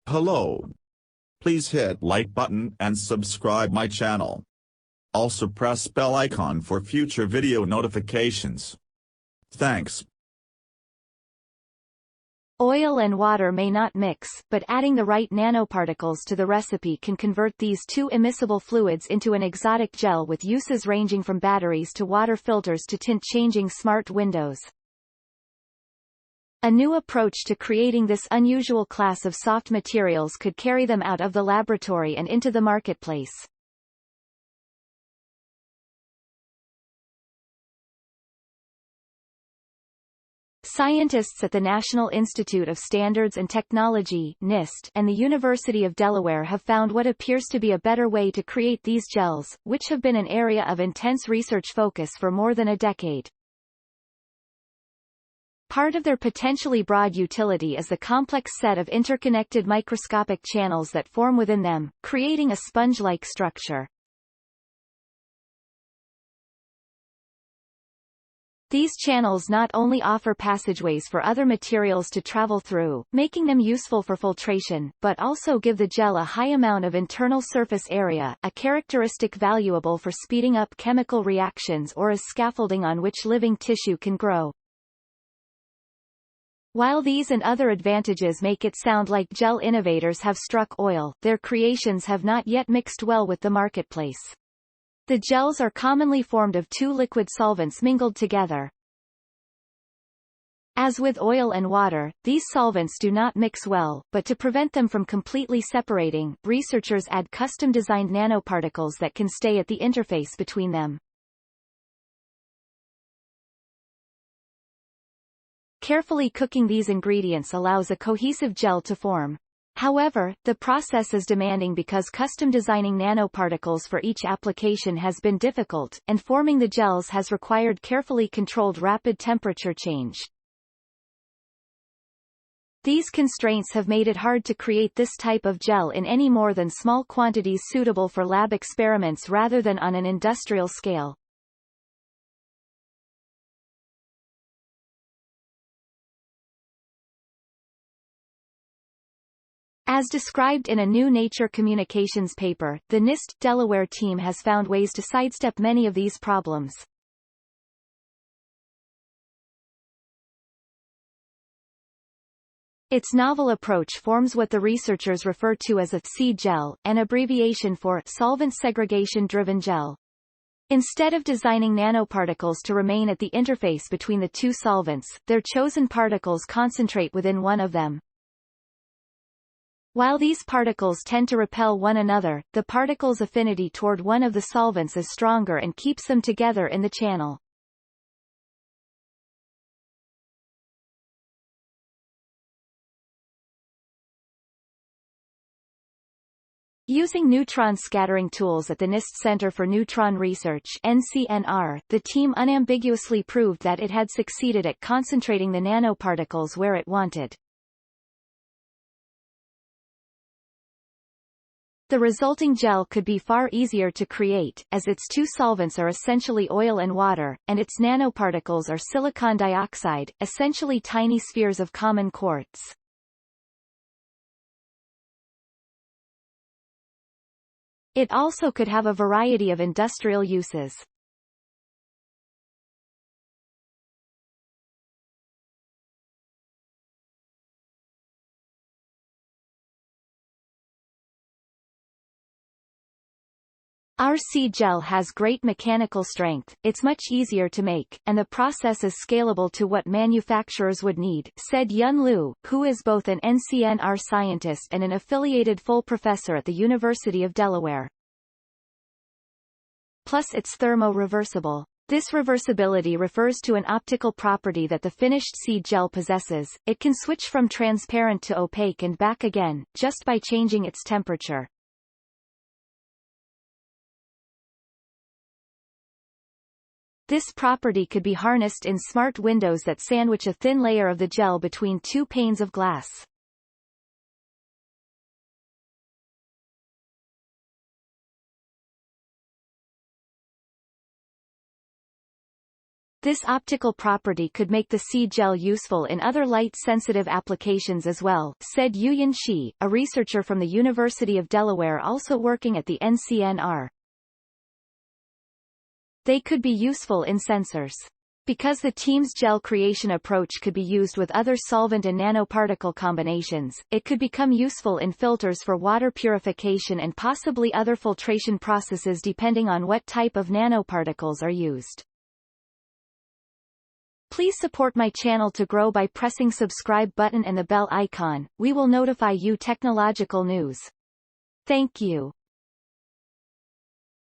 Hello. Please hit like button and subscribe my channel. Also press bell icon for future video notifications. Thanks. Oil and water may not mix, but adding the right nanoparticles to the recipe can convert these two immiscible fluids into an exotic gel with uses ranging from batteries to water filters to tint-changing smart windows. A new approach to creating this unusual class of soft materials could carry them out of the laboratory and into the marketplace. Scientists at the National Institute of Standards and Technology (NIST) and the University of Delaware have found what appears to be a better way to create these gels, which have been an area of intense research focus for more than a decade. Part of their potentially broad utility is the complex set of interconnected microscopic channels that form within them, creating a sponge-like structure. These channels not only offer passageways for other materials to travel through, making them useful for filtration, but also give the gel a high amount of internal surface area, a characteristic valuable for speeding up chemical reactions or as scaffolding on which living tissue can grow. While these and other advantages make it sound like gel innovators have struck oil, their creations have not yet mixed well with the marketplace. The gels are commonly formed of two liquid solvents mingled together. As with oil and water, these solvents do not mix well, but to prevent them from completely separating, researchers add custom-designed nanoparticles that can stay at the interface between them. Carefully cooking these ingredients allows a cohesive gel to form. However, the process is demanding because custom designing nanoparticles for each application has been difficult, and forming the gels has required carefully controlled rapid temperature change. These constraints have made it hard to create this type of gel in any more than small quantities suitable for lab experiments rather than on an industrial scale. As described in a new Nature Communications paper, the NIST Delaware team has found ways to sidestep many of these problems. Its novel approach forms what the researchers refer to as a C-gel, an abbreviation for solvent segregation-driven gel. Instead of designing nanoparticles to remain at the interface between the two solvents, their chosen particles concentrate within one of them. While these particles tend to repel one another, the particle's affinity toward one of the solvents is stronger and keeps them together in the channel. Using neutron scattering tools at the NIST Center for Neutron Research (NCNR), the team unambiguously proved that it had succeeded at concentrating the nanoparticles where it wanted. The resulting gel could be far easier to create, as its two solvents are essentially oil and water, and its nanoparticles are silicon dioxide, essentially tiny spheres of common quartz. It also could have a variety of industrial uses. Our C-gel has great mechanical strength, it's much easier to make, and the process is scalable to what manufacturers would need, said Yun Liu, who is both an NCNR scientist and an affiliated full professor at the University of Delaware. Plus it's thermo-reversible. This reversibility refers to an optical property that the finished C-gel possesses. It can switch from transparent to opaque and back again, just by changing its temperature. This property could be harnessed in smart windows that sandwich a thin layer of the gel between two panes of glass. This optical property could make the seed gel useful in other light-sensitive applications as well, said Yuyan Shi, a researcher from the University of Delaware also working at the NCNR. They could be useful in sensors. Because the team's gel creation approach could be used with other solvent and nanoparticle combinations, it could become useful in filters for water purification and possibly other filtration processes depending on what type of nanoparticles are used. Please support my channel to grow by pressing subscribe button and the bell icon. We will notify you technological news. Thank you.